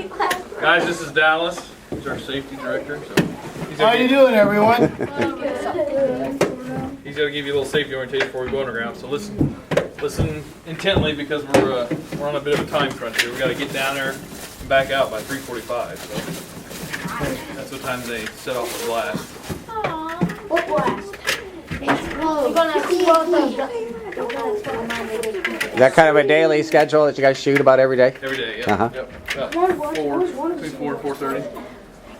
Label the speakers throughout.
Speaker 1: Guys, this is Dallas. He's our safety director. So
Speaker 2: How you doing, everyone?
Speaker 1: he's going to give you a little safety orientation before we go underground. So listen intently because we're on a bit of a time crunch here. We got to get down there and back out by 3:45. So that's what time they set off the blast.
Speaker 3: What blast?
Speaker 4: Is that kind of a daily schedule that you guys shoot about every day?
Speaker 1: Every day, yeah.
Speaker 4: Uh-huh.
Speaker 1: Yep. Between 4 and 4:30.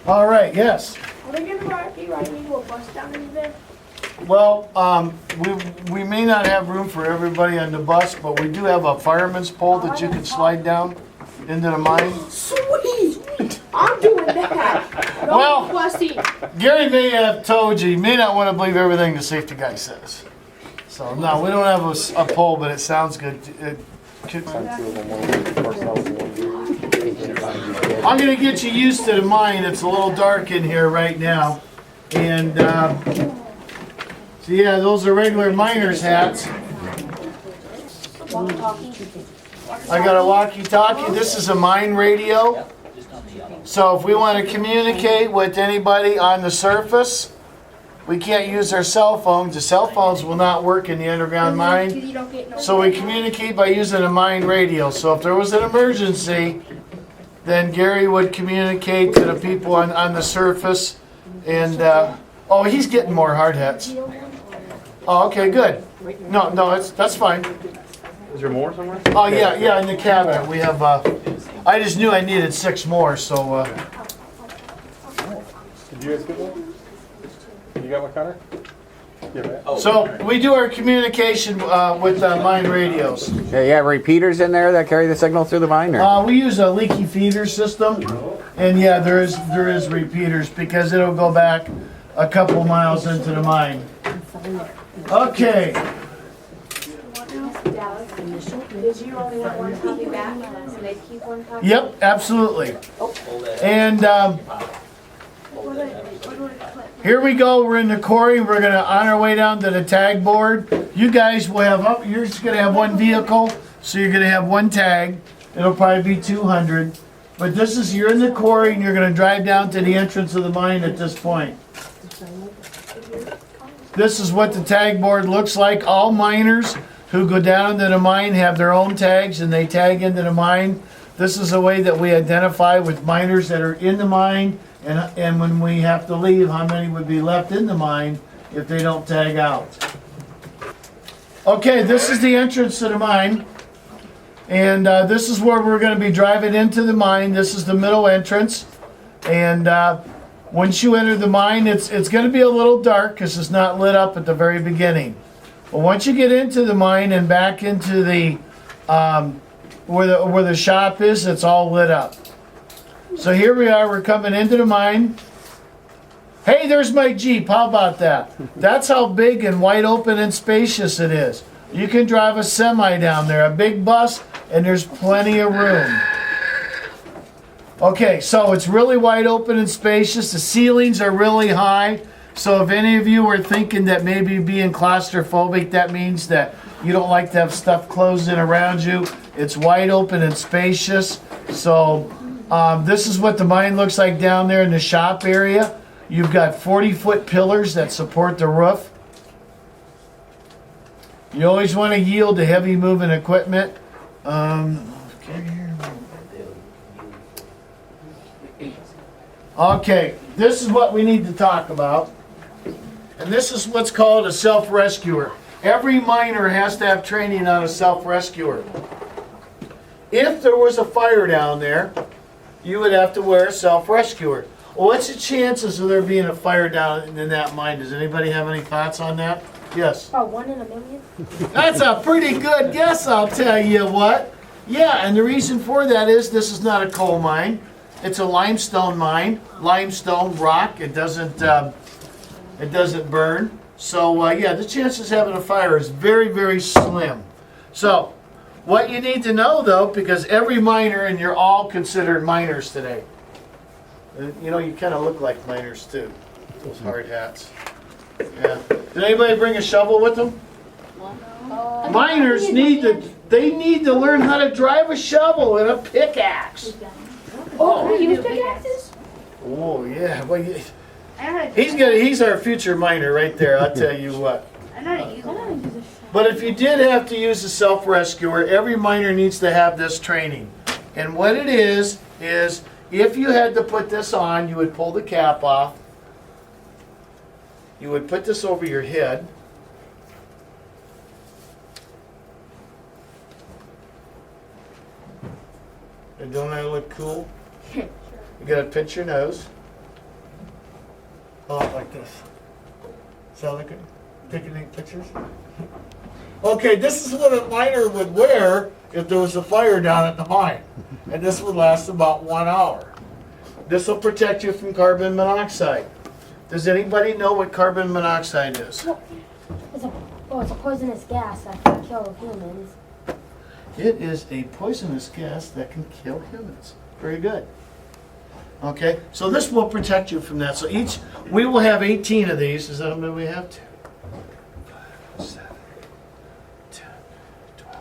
Speaker 2: All right, yes.
Speaker 3: Are they gonna be riding into a bus down into there?
Speaker 2: Well, we may not have room for everybody on the bus, but we do have a fireman's pole that you can slide down into the mine.
Speaker 3: Sweet! I'm doing that.
Speaker 2: Well-
Speaker 3: Busty.
Speaker 2: Gary may have told you, he may not want to believe everything the safety guy says. So, no, we don't have a pole, but it sounds good. I'm going to get you used to the mine. It's a little dark in here right now. And, so yeah, those are regular miner's hats. I got a walkie-talkie. This is a mine radio. So if we want to communicate with anybody on the surface, we can't use our cell phones. The cell phones will not work in the underground mine. So we communicate by using a mine radio. So if there was an emergency, then Gary would communicate to the people on the surface. And, oh, he's getting more hard hats. Oh, okay, good. No, that's fine.
Speaker 1: Is there more somewhere?
Speaker 2: Oh, yeah, in the cabinet. We have, I just knew I needed 6 more, so,
Speaker 5: Did you guys get one? You got one, Connor? Yeah, man.
Speaker 2: so we do our communication with mine radios.
Speaker 4: Yeah, you have repeaters in there that carry the signal through the mine? Or?
Speaker 2: We use a leaky feeder system, and yeah, there is repeaters because it'll go back a couple miles into the mine. Okay.
Speaker 6: Did you only want one copy back, so they keep one copy?
Speaker 2: Yep, absolutely. And here we go. We're in the quarry. We're gonna on our way down to the tag board. You guys will have you're just gonna have one vehicle, so you're gonna have one tag. It'll probably be 200. But this is you're in the quarry and you're gonna drive down to the entrance of the mine at this point. This is what the tag board looks like. All miners who go down to the mine have their own tags and they tag into the mine. This is a way that we identify with miners that are in the mine and when we have to leave, how many would be left in the mine if they don't tag out. Okay, this is the entrance to the mine. And this is where we're going to be driving into the mine. This is the middle entrance. And once you enter the mine, it's going to be a little dark because it's not lit up at the very beginning. But once you get into the mine and back into the where the shop is, it's all lit up. So here we are. We're coming into the mine. Hey, there's my Jeep. How about that? That's how big and wide open and spacious it is. You can drive a semi down there, a big bus, and there's plenty of room. Okay, so it's really wide open and spacious. The ceilings are really high. So if any of you are thinking that maybe being claustrophobic, that means that you don't like to have stuff closed in around you. It's wide open and spacious. So this is what the mine looks like down there in the shop area. You've got 40-foot pillars that support the roof. You always want to yield to heavy moving equipment. Okay, this is what we need to talk about. And this is what's called a self-rescuer. Every miner has to have training on a self-rescuer. If there was a fire down there, you would have to wear a self-rescuer. Well, what's the chances of there being a fire down in that mine? Does anybody have any thoughts on that? Yes.
Speaker 3: About 1 in a million?
Speaker 2: That's a pretty good guess, I'll tell you what. Yeah, and the reason for that is this is not a coal mine. It's a limestone mine. Limestone rock. It doesn't burn. So yeah, the chances of having a fire is very, very slim. So what you need to know though, because every miner, and you're all considered miners today. You know, you kind of look like miners too. Those hard hats. Yeah. Did anybody bring a shovel with them? Miners need to learn how to drive a shovel and a pickaxe.
Speaker 3: Oh, you use pickaxes?
Speaker 2: Oh, yeah. Well,
Speaker 3: I know how to
Speaker 2: he's our future miner right there, I'll tell you what.
Speaker 3: I know how to use it.
Speaker 2: But if you did have to use a self-rescuer, every miner needs to have this training. And what it is if you had to put this on, you would pull the cap off. You would put this over your head. And don't I look cool? You gotta pinch your nose. Oh, like this. Is that looking? Taking any pictures? Okay, this is what a miner would wear if there was a fire down at the mine. And this would last about 1 hour. This will protect you from carbon monoxide. Does anybody know what carbon monoxide is?
Speaker 3: It's a poisonous gas that can kill humans.
Speaker 2: It is a poisonous gas that can kill humans. Very good. Okay, so this will protect you from that. So we will have 18 of these. Is that how many we have? 2, 5, 7, 10, 12.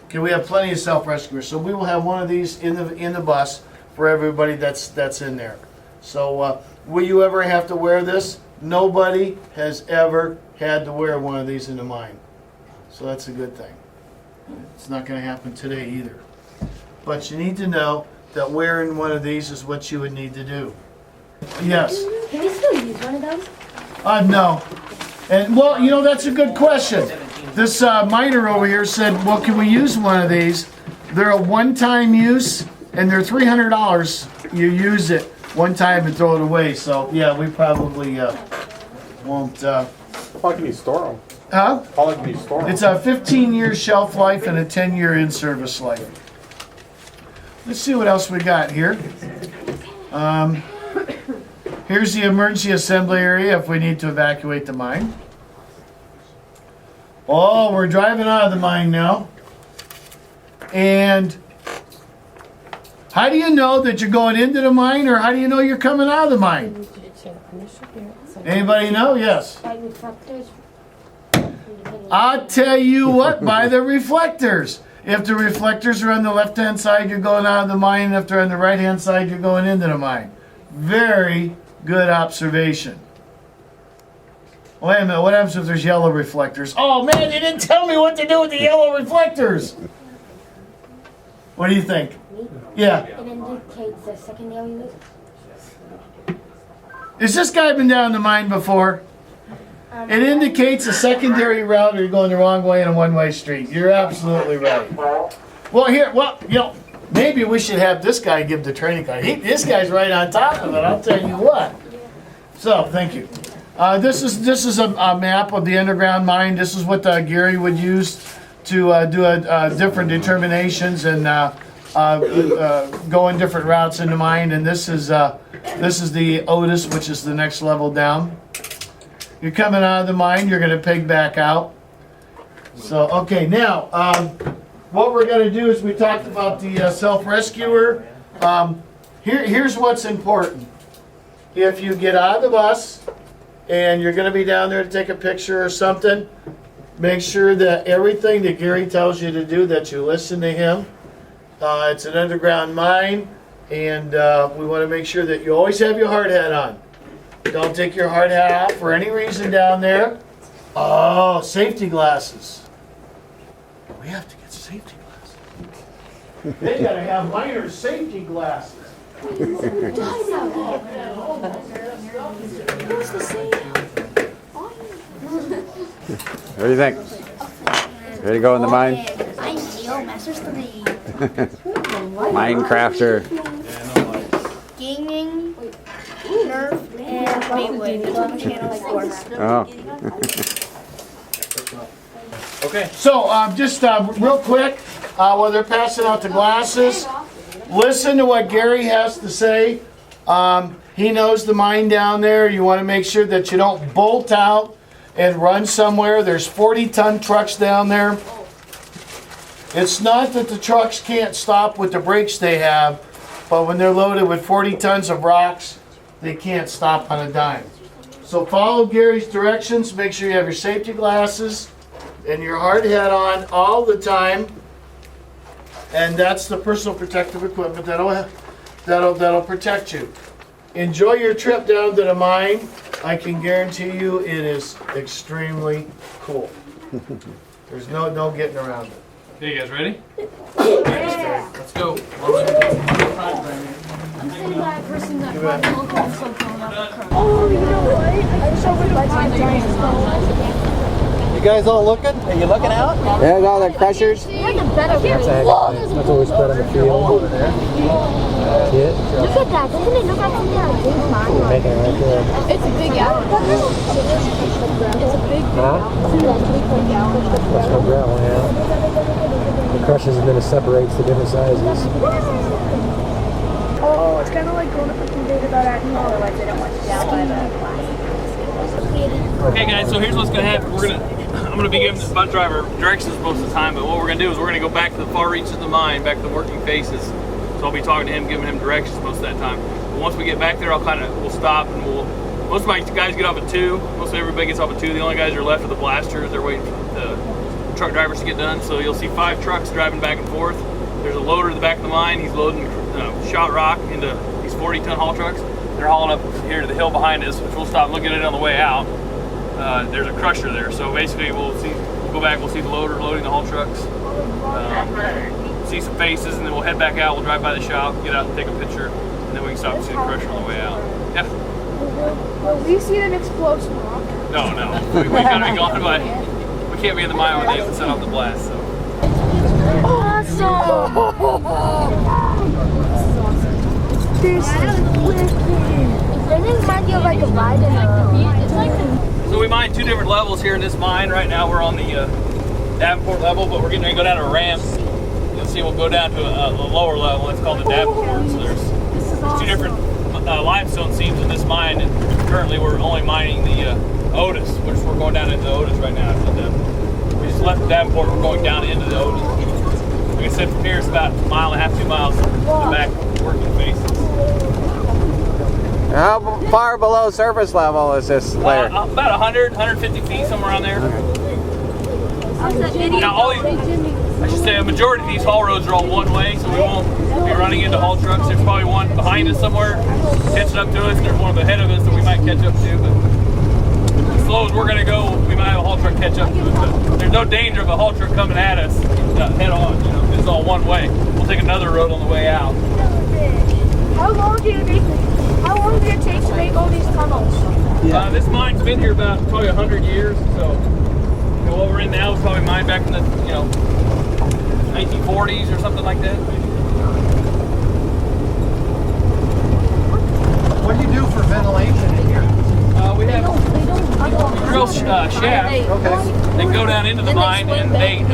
Speaker 2: Okay, we have plenty of self-rescuers. So we will have one of these in the bus for everybody that's in there. So will you ever have to wear this? Nobody has ever had to wear one of these in the mine. So that's a good thing. It's not going to happen today either. But you need to know that wearing one of these is what you would need to do. Yes?
Speaker 3: Can we still use one of those?
Speaker 2: No. And well, you know, that's a good question. This miner over here said, well, can we use one of these? They're a one-time use, and they're $300. You use it one time and throw it away. So, yeah, we probably won't.
Speaker 5: How long can you store them?
Speaker 2: Huh?
Speaker 5: How long can you store them?
Speaker 2: It's a 15-year shelf life and a 10-year in-service life. Let's see what else we got here. Here's the emergency assembly area if we need to evacuate the mine. Oh, we're driving out of the mine now. And how do you know that you're going into the mine, or how do you know you're coming out of the mine? Anybody know? Yes.
Speaker 3: By reflectors?
Speaker 2: I'll tell you what, by the reflectors. If the reflectors are on the left-hand side, you're going out of the mine. If they're on the right-hand side, you're going into the mine. Very good observation. Wait a minute, what happens if there's yellow reflectors? Oh man, they didn't tell me what to do with the yellow reflectors. What do you think? Yeah.
Speaker 3: It indicates the secondary loop.
Speaker 2: Has this guy been down the mine before? It indicates a secondary route or you're going the wrong way in a one-way street. You're absolutely right. Well, maybe we should have this guy give the training card. This guy's right on top of it, I'll tell you what. So, thank you. This is a map of the underground mine. This is what Gary would use to do different determinations and go in different routes in the mine. And this is the Otis, which is the next level down. You're coming out of the mine, you're going to pig back out. So, okay, now, what we're going to do is we talked about the self-rescuer. Here's what's important. If you get out of the bus and you're going to be down there to take a picture or something, make sure that everything that Gary tells you to do, that you listen to him. It's an underground mine, and we want to make sure that you always have your hard hat on. Don't take your hard hat off for any reason down there. Oh, safety glasses. We have to get safety glasses. They gotta have minor safety glasses.
Speaker 3: Who's the same?
Speaker 4: What do you think? Ready to go in the mine?
Speaker 3: I'm Geo, Masters 3.
Speaker 4: Minecrafter.
Speaker 3: Gaming, Nerf, and Beyblade. That's what my channel is for.
Speaker 4: Oh.
Speaker 1: Okay.
Speaker 2: So, just real quick, while they're passing out the glasses, listen to what Gary has to say. He knows the mine down there. You want to make sure that you don't bolt out and run somewhere. There's 40-ton trucks down there. It's not that the trucks can't stop with the brakes they have, but when they're loaded with 40 tons of rocks, they can't stop on a dime. So follow Gary's directions. Make sure you have your safety glasses and your hard hat on all the time. And that's the personal protective equipment that'll that'll protect you. Enjoy your trip down to the mine. I can guarantee you it is extremely cool. There's no getting around it.
Speaker 1: Okay, you guys ready? Let's go.
Speaker 3: I'm sitting by a person that
Speaker 2: You bet.
Speaker 3: will call something about the crowd.
Speaker 6: Oh, you know what? I just opened my giant
Speaker 5: You guys all looking? Are you looking out?
Speaker 4: There's all the crushers.
Speaker 3: There's a better place.
Speaker 5: That's always spread on the field over there. See it?
Speaker 3: Look at that. Doesn't it look like something out of James Bond?
Speaker 5: Making it right there.
Speaker 3: It's a big owl. It's a big
Speaker 5: Huh? That's no gravel, yeah. The crushes and then it separates the different sizes.
Speaker 6: Oh, it's kind of like going up a conveyor belt at home. Otherwise, they don't want you down by the
Speaker 1: Okay, guys. So here's what's gonna happen. I'm gonna be giving this butt driver directions most of the time, but what we're gonna do is we're gonna go back to the far reaches of the mine, back to the working faces. So I'll be talking to him, giving him directions most of that time. But once we get back there, we'll stop and most of my guys get off at 2. Mostly everybody gets off at 2. The only guys that are left are the blasters. They're waiting for the truck drivers to get done. So you'll see 5 trucks driving back and forth. There's a loader at the back of the mine. He's loading shot rock into these 40-ton haul trucks. They're hauling up here to the hill behind us, which we'll stop and look at it on the way out. There's a crusher there. So basically we'll go back, we'll see the loader loading the haul trucks. See some faces, and then we'll head back out. We'll drive by the shop, get out and take a picture, and then we can stop and see the crusher on the way out. Yeah.
Speaker 6: Will we see an explosion rock?
Speaker 1: No. We gotta be gone by. We can't be in the mine when they set off the blast. So.
Speaker 6: This is wicked.
Speaker 3: I think it might be like a ride in a...
Speaker 1: So we mine 2 different levels here in this mine. Right now we're on the Davenport level, but we're getting ready to go down a ramp. You'll see we'll go down to a lower level. It's called the Davenport. So there's 2 different limestone seams in this mine, and currently we're only mining the Otis, which we're going down into the Otis right now. So we just left Davenport, we're going down into the Otis. Like I said, from here it's about 1.5 miles, 2 miles to the back working faces.
Speaker 4: How far below surface level is this layer?
Speaker 1: About 100, 150 feet, somewhere around there. Now, I should say a majority of these haul roads are all one way, so we won't be running into haul trucks. There's probably one behind us somewhere catching up to us, and there's one ahead of us that we might catch up to. But as slow as we're going to go, we might have a haul truck catch up to us. But there's no danger of a haul truck coming at us head on. You know, it's all one way. We'll take another road on the way out.
Speaker 6: How long did it take to make all these tunnels?
Speaker 1: This mine's been here about probably 100 years, so what we're in now is probably mined back in the 1940s or something like that.
Speaker 5: What do you do for ventilation in here?
Speaker 1: We drill shafts.
Speaker 5: Okay.
Speaker 1: They go down into the mine and they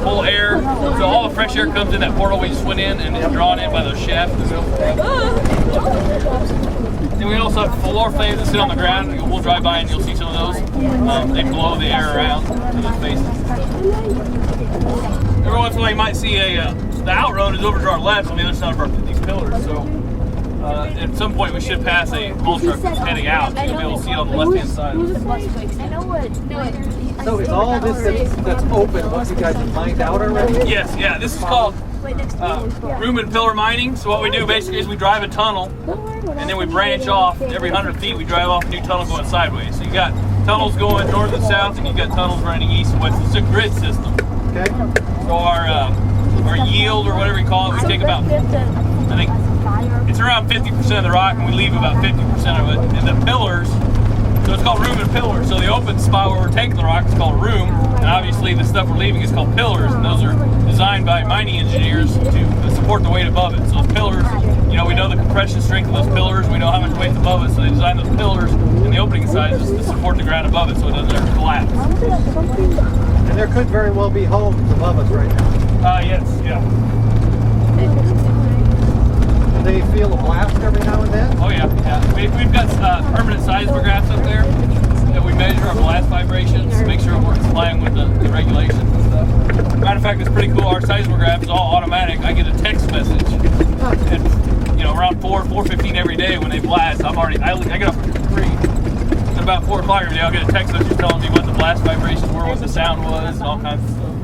Speaker 1: pull air. So all the fresh air comes in that portal we just went in and it's drawn in by those shafts. Then we also have floor flames that sit on the ground. We'll drive by and you'll see some of those. They blow the air around to those faces. Every once in a while you might see the outroad is over to our left on the other side of these pillars. So at some point we should pass a haul truck that's heading out. So you'll be able to see it on the left-hand side.
Speaker 5: So is all this that's open what you guys have mined out already?
Speaker 1: Yes, yeah. This is called room and pillar mining. So what we do basically is we drive a tunnel and then we branch off. Every 100 feet we drive off a new tunnel going sideways. So you got tunnels going north and south, and you got tunnels running east and west. It's a grid system.
Speaker 5: Okay.
Speaker 1: So our yield or whatever you call it, we take about, I think it's around 50% of the rock, and we leave about 50% of it. And the pillars, so it's called room and pillars. So the open spot where we're taking the rock is called a room, and obviously the stuff we're leaving is called pillars, and those are designed by mining engineers to support the weight above it. So those pillars, we know the compression strength of those pillars, we know how much weight's above it, so they design those pillars and the opening sizes to support the ground above it so it doesn't ever collapse.
Speaker 5: And there could very well be homes above us right now.
Speaker 1: Yes, yeah.
Speaker 5: Do they feel a blast every now and then?
Speaker 1: Oh yeah. We've got permanent seismographs up there that we measure our blast vibrations to make sure we're complying with the regulations and stuff. Matter of fact, it's pretty cool. Our seismograph is all automatic. I get a text message at around 4:15 every day when they blast. I get up at 3. At about 4 o'clock every day, I'll get a text message telling me what the blast vibrations were, what the sound was, and all kinds of stuff.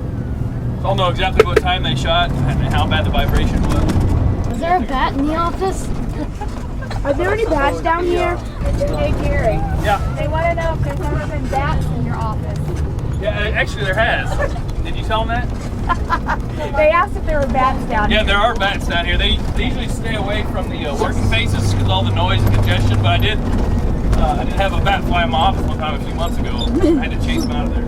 Speaker 1: So I'll know exactly what time they shot and how bad the vibration was.
Speaker 3: Is there a bat in the office?
Speaker 6: Are there any bats down here?
Speaker 3: Hey Gary,
Speaker 1: Yeah.
Speaker 3: they want to know if there's ever been bats in your office.
Speaker 1: Yeah, actually there has. Did you tell them that?
Speaker 6: They asked if there were bats down
Speaker 1: Yeah,
Speaker 6: here.
Speaker 1: there are bats down here. They usually stay away from the working faces because of all the noise and congestion. But I did have a bat fly in my office one time a few months ago. I had to chase him out of there.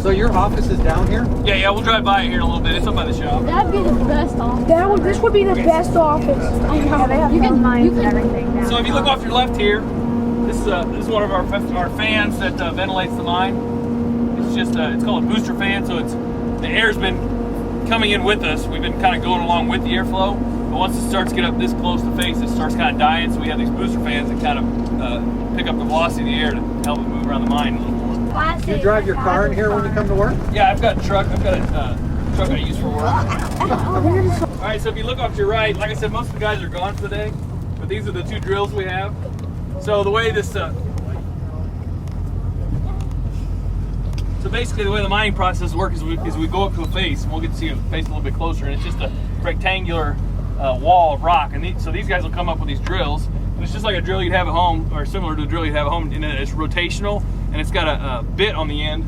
Speaker 5: So your office is down here?
Speaker 1: Yeah, we'll drive by it here in a little bit. It's up by the shop.
Speaker 3: That'd be the best office.
Speaker 6: This would be the best office. I know. They have phone lines and everything now.
Speaker 1: So if you look off your left here, this is one of our fans that ventilates the mine. It's just it's called a booster fan. So the air's been coming in with us. We've been kind of going along with the airflow. But once it starts to get up this close to face, it starts kind of dying. So we have these booster fans that kind of pick up the velocity of the air to help it move around the mine a little more.
Speaker 5: Do you drive your car in here when you come to work?
Speaker 1: Yeah, I've got a truck. I've got a truck I use for work. All right, so if you look off to your right, like I said, most of the guys are gone for the day, but these are the two drills we have. So the way this, so basically the way the mining process works is we go up to a face, and we'll get to see a face a little bit closer, and it's just a rectangular wall of rock, and so these guys will come up with these drills, and it's just like a drill you'd have at home, or similar to a drill you'd have at home, and it's rotational, and it's got a bit on the end.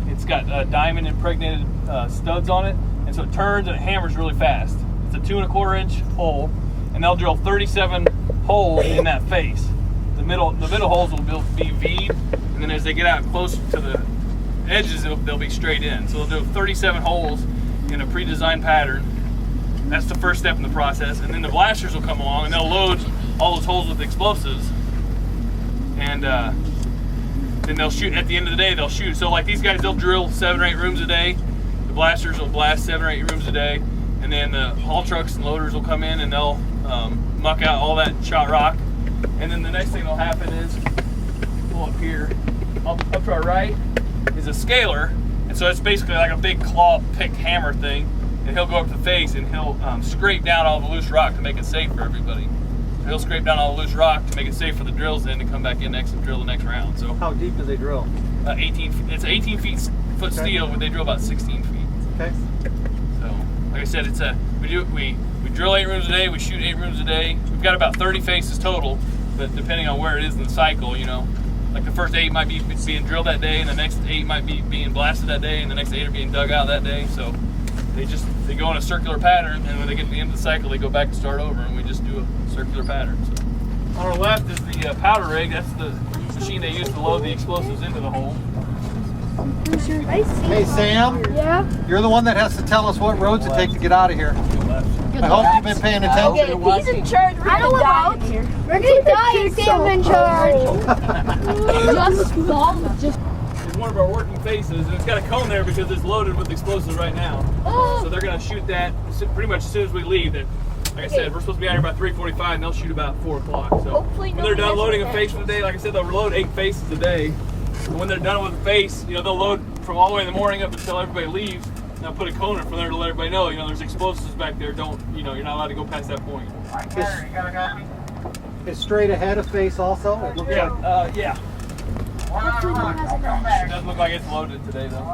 Speaker 1: It's got diamond impregnated studs on it, and so it turns and it hammers really fast. It's a 2 1/4 inch hole, and they'll drill 37 holes in that face. The middle holes will be V'd, and then as they get out close to the edges, they'll be straight in. So they'll do 37 holes in a pre-designed pattern. That's the first step in the process, and then the blasters will come along and they'll load all those holes with explosives, and then they'll shoot. At the end of the day, they'll shoot. So like these guys, they'll drill 7 or 8 rooms a day. The blasters will blast 7 or 8 rooms a day, and then the haul trucks and loaders will come in and they'll muck out all that shot rock. And then the next thing that'll happen is, pull up here, up to our right is a scaler, and so it's basically like a big claw pick hammer thing. And he'll go up to the face and he'll scrape down all the loose rock to make it safe for everybody. He'll scrape down all the loose rock to make it safe for the drills then to come back in next and drill the next round. So
Speaker 5: How deep do they drill?
Speaker 1: 18 feet. It's 18 foot steel, but they drill about 16 feet.
Speaker 5: Okay.
Speaker 1: So, like I said, we drill 8 rooms a day, we shoot 8 rooms a day. We've got about 30 faces total, but depending on where it is in the cycle, you know, like the first 8 might be being drilled that day, and the next 8 might be being blasted that day, and the next 8 are being dug out that day. So they go in a circular pattern, and when they get to the end of the cycle, they go back and start over, and we just do a circular pattern. So on our left is the powder rig. That's the machine they use to load the explosives into the hole.
Speaker 5: Hey Sam,
Speaker 6: Yeah?
Speaker 5: you're the one that has to tell us what roads to take to get out of here. I hope you've been paying attention.
Speaker 6: He's in charge. We're gonna die in here.
Speaker 3: We're gonna die if Sam's in charge. Just
Speaker 1: It's one of our working faces, and it's got a cone there because it's loaded with explosives right now. So they're going to shoot that pretty much as soon as we leave. Like I said, we're supposed to be out here about 3:45, and they'll shoot about 4 o'clock. So
Speaker 6: Hopefully
Speaker 1: when they're done
Speaker 6: nobody
Speaker 1: loading a
Speaker 6: has
Speaker 1: face for the day, like I said, they'll load 8 faces a day. And when they're done with the face, you know, they'll load from all the way in the morning up until everybody leaves. And they'll put a cone in from there to let everybody know, you know, there's explosives back there. You're not allowed to go past that point.
Speaker 5: It's straight ahead of face also. It looks like.
Speaker 1: Yeah. It doesn't look like it's loaded today, though.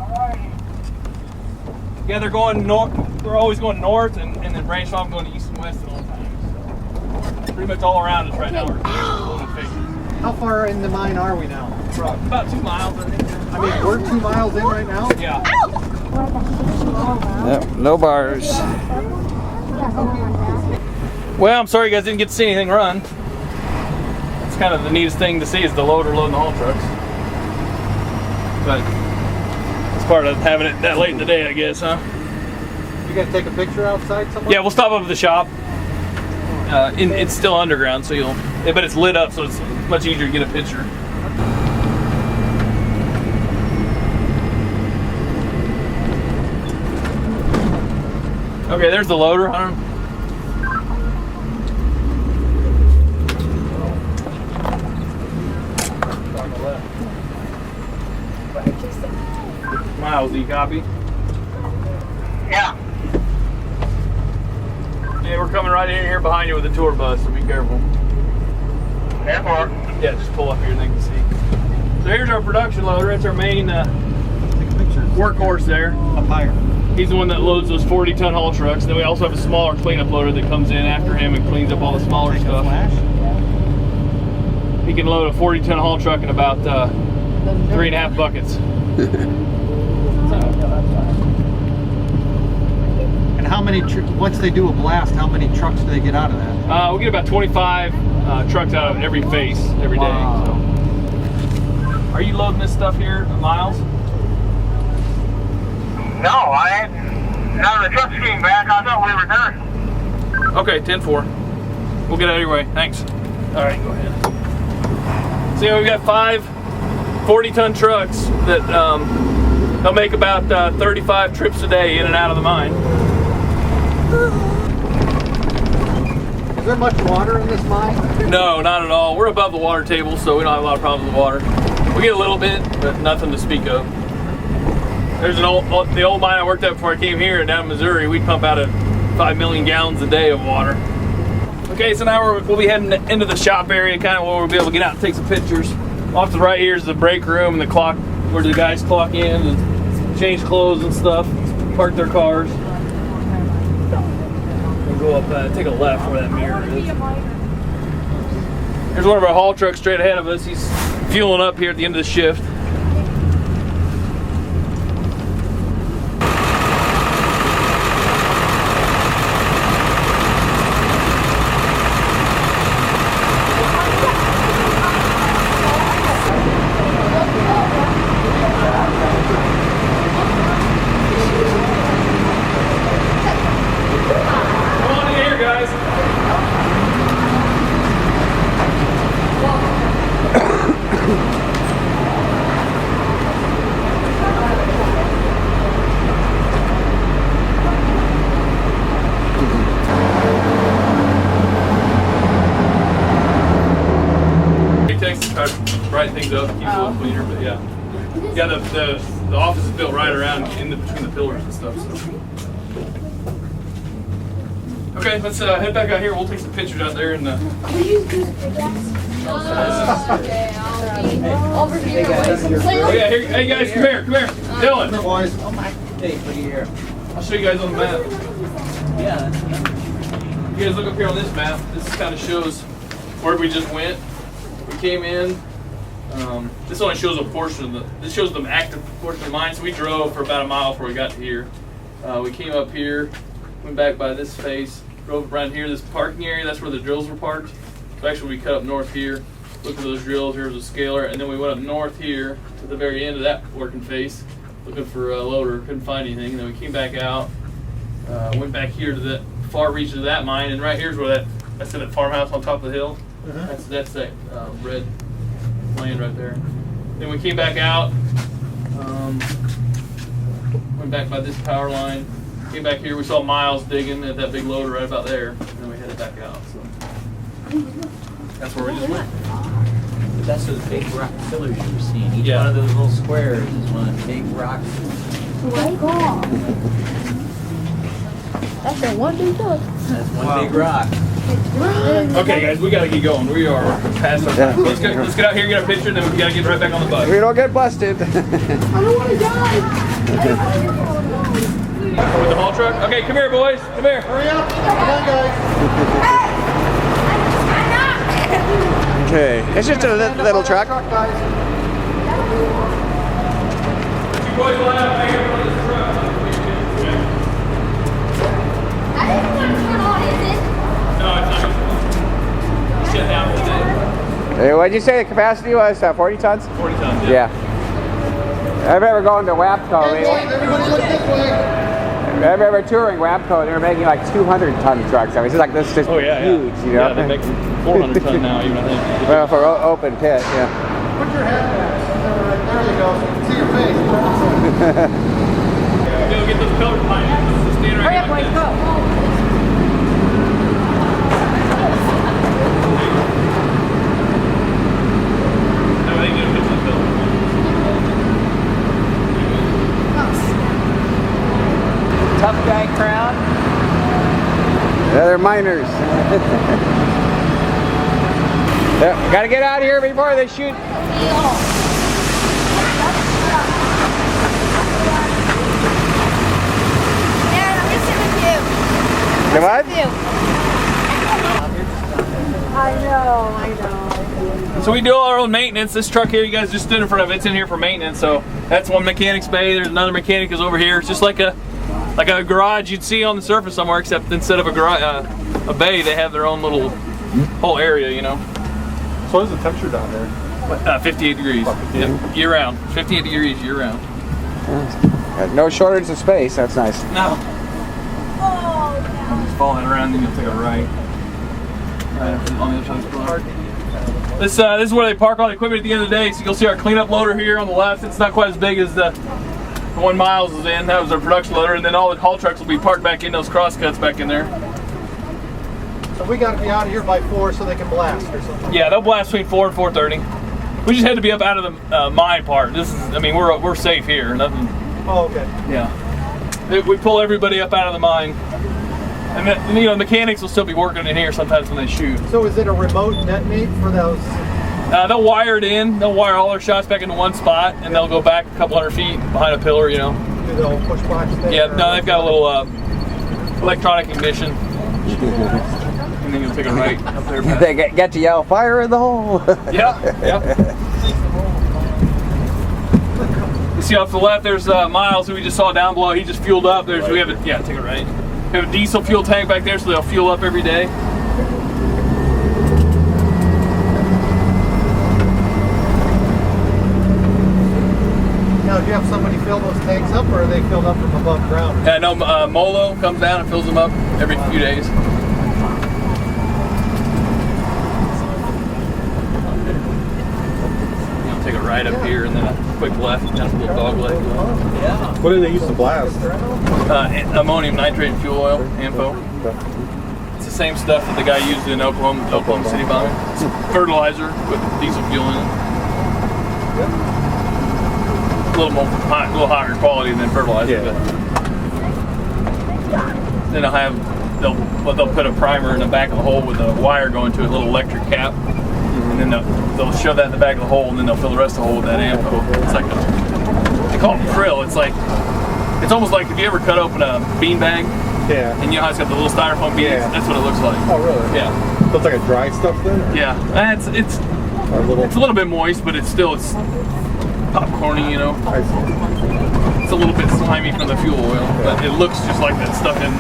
Speaker 1: Yeah, they're going north. They're always going north, and then branch off going east and west at all times. So pretty much all around us right now are loaded faces.
Speaker 5: How far in the mine are we now?
Speaker 1: About 2 miles, I think.
Speaker 5: I mean, we're 2 miles in right now?
Speaker 1: Yeah.
Speaker 4: Yep, no bars.
Speaker 1: Well, I'm sorry you guys didn't get to see anything run. It's kind of the neatest thing to see is the loader loading the haul trucks. But it's part of having it that late in the day, I guess, huh?
Speaker 5: You gotta take a picture outside somewhere?
Speaker 1: Yeah, we'll stop up at the shop. It's still underground, so but it's lit up, so it's much easier to get a picture. Okay, there's the loader. Miles, do you copy?
Speaker 7: Yeah.
Speaker 1: Yeah, we're coming right in here behind you with a tour bus, so be careful.
Speaker 7: Therefore,
Speaker 1: Yeah, just pull up here and they can see. So here's our production loader. It's our main workhorse there.
Speaker 5: Up higher.
Speaker 1: He's the one that loads those 40-ton haul trucks. Then we also have a smaller cleanup loader that comes in after him and cleans up all the smaller stuff. He can load a 40-ton haul truck in about 3.5 buckets.
Speaker 5: And how many, once they do a blast, how many trucks do they get out of that?
Speaker 1: We get about 25 trucks out of every face every day.
Speaker 5: Wow.
Speaker 1: So. Are you loading this stuff here, Miles?
Speaker 7: No, I ain't. Now the trucks came back. I thought we were done.
Speaker 1: Okay, 10-4. We'll get out of your way. Thanks. All right, go ahead. So yeah, we've got 5 40-ton trucks that they'll make about 35 trips a day in and out of the mine.
Speaker 5: Is there much water in this mine?
Speaker 1: No, not at all. We're above the water table, so we don't have a lot of problems with water. We get a little bit, but nothing to speak of. There's the old mine I worked at before I came here down in Missouri. We'd pump out 5 million gallons a day of water. Okay, so now we'll be heading into the shop area, kind of where we'll be able to get out and take some pictures. Off to the right here is the break room and the clock, where the guys clock in and change clothes and stuff, park their cars. We'll go up, take a left where that mirror is. Here's one of our haul trucks straight ahead of us. He's fueling up here at the end of the shift. Brighten things up, keep it a little cleaner, but yeah. Yeah, the office is built right around between the pillars and stuff, so. Okay, let's head back out here. We'll take some pictures out there and
Speaker 3: Over here.
Speaker 1: oh yeah, here, hey guys, come here. Dylan.
Speaker 5: Come boys.
Speaker 8: Oh my, hey, what are you here?
Speaker 1: I'll show you guys on the map.
Speaker 8: Yeah.
Speaker 1: You guys look up here on this map. This kind of shows where we just went. We came in. This only shows a portion of this shows the active portion of the mine. So we drove for about a mile before we got to here. We came up here, went back by this face, drove around here, this parking area, that's where the drills were parked. So actually we cut up north here, looked at those drills, here was a scaler, and then we went up north here to the very end of that working face, looking for a loader, couldn't find anything, and then we came back out, went back here to the far reaches of that mine, and right here's where that's that farmhouse on top of the hill. That's that red land right there. Then we came back out, went back by this power line, came back here, we saw Miles digging at that big loader right about there, and then we headed back out. So that's where we just went.
Speaker 8: That's those big rock pillars you were seeing. Each one of those little squares is one of the big rocks.
Speaker 3: That's a one big dog.
Speaker 8: That's one big rock.
Speaker 1: Okay, guys, we gotta get going. We are past our time. Let's get out here, get a picture, and then we gotta get right back on the bus.
Speaker 4: We don't get busted.
Speaker 3: I don't want to die.
Speaker 1: With the haul truck? Okay, come here, boys. Come here.
Speaker 5: Hurry up. Come on, guys.
Speaker 4: Okay, it's just a little truck.
Speaker 1: You boys line up here for this truck.
Speaker 3: I didn't want to turn on, is it?
Speaker 1: No, it's not. Sit down for the day.
Speaker 4: Hey, what'd you say the capacity was? 40 tons?
Speaker 1: 40 tons,
Speaker 4: Yeah. I remember going to WAPCO.
Speaker 5: Everybody look this way.
Speaker 4: I remember touring WAPCO, and they were making like 200-ton trucks. I mean, it's like this is just huge, you know?
Speaker 1: Yeah, they make 400 ton now, even I think.
Speaker 4: Well, for open pit, yeah.
Speaker 5: Put your head back. There you go. So you can see your face.
Speaker 1: Go get those pillars behind you. Just stand right here.
Speaker 3: Boys, go.
Speaker 1: No, they get a picture of the pillars.
Speaker 8: Tough guy crowd.
Speaker 4: Yeah, they're miners. Yeah, gotta get out of here before they shoot.
Speaker 1: So we do all our own maintenance. This truck here, you guys just stood in front of, it's in here for maintenance. So that's one mechanic's bay. There's another mechanic is over here. It's just like a garage you'd see on the surface somewhere, except instead of a garage, a bay, they have their own little whole area, you know.
Speaker 5: So what is the temperature down there?
Speaker 1: 58 degrees. Yep. Year round. 58 degrees year round.
Speaker 4: No shortage of space. That's nice.
Speaker 1: No. I'm just following around, then you'll take a right. Right on the other side of the block. This is where they park all the equipment at the end of the day. So you'll see our cleanup loader here on the left. It's not quite as big as the one Miles is in. That was our production loader, and then all the haul trucks will be parked back in those crosscuts back in there.
Speaker 5: So we got to be out of here by 4 so they can blast or something.
Speaker 1: Yeah, they'll blast between 4 and 4:30. We just had to be up out of the mine part. This is, I mean, we're safe here. Nothing.
Speaker 5: Oh, okay.
Speaker 1: Yeah. We pull everybody up out of the mine, and then, you know, the mechanics will still be working in here sometimes when they shoot.
Speaker 5: So is it a remote detonate for those?
Speaker 1: They'll wire it in. They'll wire all their shots back into one spot, and they'll go back a couple hundred feet behind a pillar, you know.
Speaker 5: Do the old push box thing?
Speaker 1: Yeah, no, they've got a little electronic ignition. And then you'll take a right up there.
Speaker 4: They get to yell, fire in the hole.
Speaker 1: Yeah, yeah. You see off the left, there's Miles, who we just saw down below. He just fueled up. We have a, yeah, take a right. We have a diesel fuel tank back there, so they'll fuel up every day.
Speaker 5: Now, do you have somebody fill those tanks up, or are they filled up from above ground?
Speaker 1: No, Molo comes down and fills them up every few days. Take a right up here and then a quick left down the little dog leg.
Speaker 5: Yeah.
Speaker 9: What do they use to blast?
Speaker 1: Ammonium nitrate fuel oil, AMFO. It's the same stuff that the guy used in Oklahoma City bombing. It's fertilizer with diesel fuel in it. A little higher quality than fertilizer.
Speaker 9: Yeah.
Speaker 1: But then they'll put a primer in the back of the hole with a wire going to a little electric cap. And then they'll shove that in the back of the hole, and then they'll fill the rest of the hole with that AMFO. It's like they call it krill. It's almost like, if you ever cut open a bean bag,
Speaker 9: Yeah.
Speaker 1: and you know how it's got the little styrofoam beans?
Speaker 9: Yeah.
Speaker 1: That's what it looks like.
Speaker 9: Oh, really?
Speaker 1: Yeah.
Speaker 9: So it's like a dry stuff then?
Speaker 1: Yeah. It's
Speaker 9: Or a little...
Speaker 1: a little bit moist, but it's popcorny, you know.
Speaker 9: I see.
Speaker 1: It's a little bit slimy from the fuel oil, but it looks just like that stuff in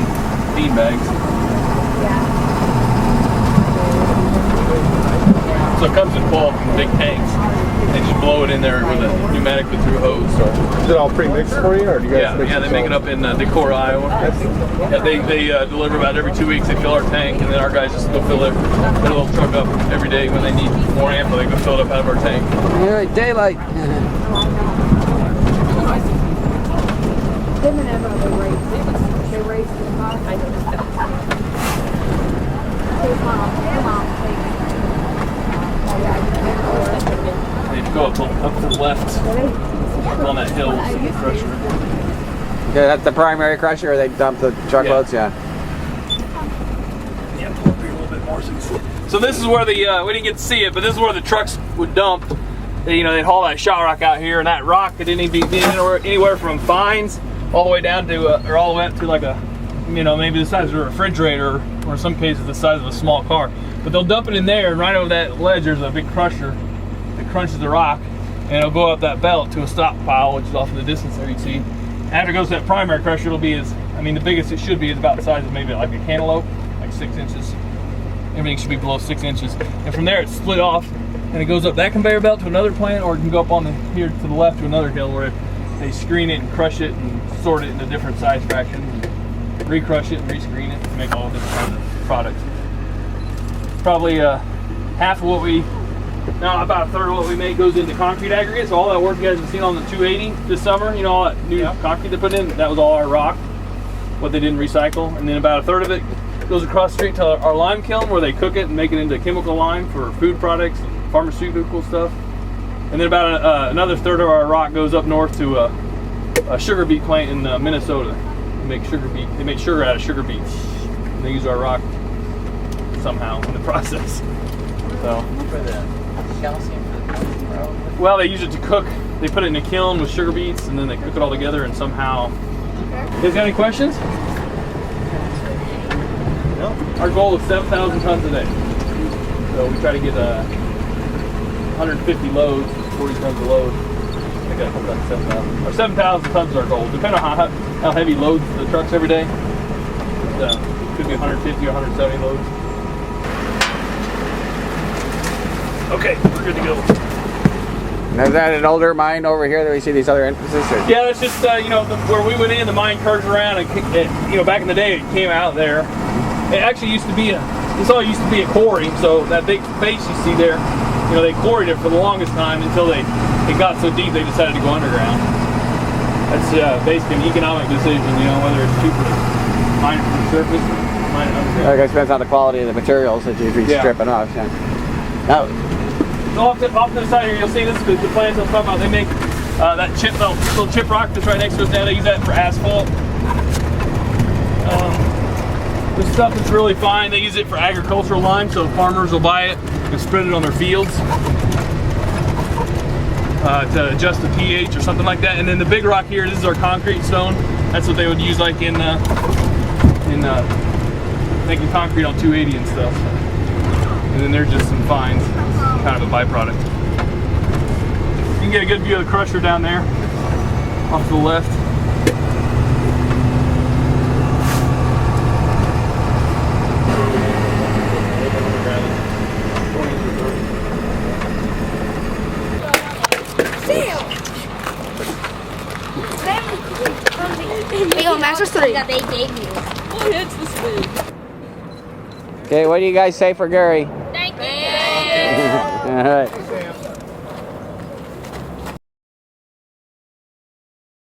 Speaker 1: bean bags. So it comes in bulk in big tanks. They just blow it in there with a pneumatically through hose. So.
Speaker 9: Is it all pre-mixed for you, or do you guys mix
Speaker 1: Yeah, they make it up in Decorah, Iowa. Yeah, they deliver about every 2 weeks. They fill our tank, and then our guys just go fill their little truck up every day when they need more ammo. They go fill it up out of our tank.
Speaker 4: Yeah, daylight.
Speaker 6: They race the car.
Speaker 1: They go up to the left on that hill. So the crusher.
Speaker 4: Yeah, that's the primary crusher, or they dump the truckloads? Yeah.
Speaker 1: Yeah, pull up here a little bit more. So this is where we didn't get to see it, but this is where the trucks would dump. They'd haul that shot rock out here, and that rock could be anywhere from fines all the way down to, or all the way up to like a, maybe the size of a refrigerator, or in some cases the size of a small car. But they'll dump it in there, and right over that ledge there's a big crusher that crunches the rock, and it'll go up that belt to a stockpile, which is off in the distance there you see. After it goes to that primary crusher, it'll be the biggest it should be is about the size of maybe like a cantaloupe, like 6 inches. Everything should be below 6 inches. And from there it's split off, and it goes up that conveyor belt to another plant, or it can go up here to the left to another hill where they screen it and crush it and sort it into different size fractions, and recrush it and rescreen it to make all different kinds of products. Probably half of what about a third of what we make goes into concrete aggregate. So all that work you guys have seen on the 280 this summer, all that new concrete they put in, that was all our rock, what they didn't recycle. And then about a third of it goes across the street to our lime kiln, where they cook it and make it into chemical lime for food products, pharmaceutical stuff. And then about another third of our rock goes up north to a sugar beet plant in Minnesota. They make sugar out of sugar beets. And they use our rock somehow in the process. So.
Speaker 8: For the calcium for the bro.
Speaker 1: Well, they use it to cook. They put it in a kiln with sugar beets, and then they cook it all together, and somehow. You guys got any questions? No. Our goal is 7,000 tons a day. So we try to get 150 loads, 40 tons of load. I got to come 7,000. Or 7,000 tons is our goal. Depending on how heavy loads the trucks every day. Could be 150 or 170 loads. Okay, we're good to go.
Speaker 4: And is that an older mine over here that we see these other entrances? Or?
Speaker 1: Yeah, that's just where we went in. The mine curves around, and back in the day, it came out there. It actually used to be this all used to be a quarry. So that big face you see there, they quarried it for the longest time until it got so deep they decided to go underground. That's basically an economic decision, whether it's cheaper to mine it from the surface or mine it underground.
Speaker 4: I guess it depends on the quality of the materials that you'd be stripping off. Yeah. Now,
Speaker 1: so off to the side here, you'll see this the plants I'm talking about. They make that little chip rock that's right next to us now. They use that for asphalt. This stuff is really fine. They use it for agricultural lime, so farmers will buy it and spread it on their fields to adjust the pH or something like that. And then the big rock here, this is our concrete stone. That's what they would use like in making concrete on 280 and stuff. And then there's just some fines, kind of a byproduct. You can get a good view of the crusher down there, off to the left.
Speaker 3: Hey, yo, Master's 3.
Speaker 6: That they gave you.
Speaker 3: Oh, it's the speed.
Speaker 4: okay, what do you guys say for Gary?
Speaker 6: Thank you.
Speaker 4: All right.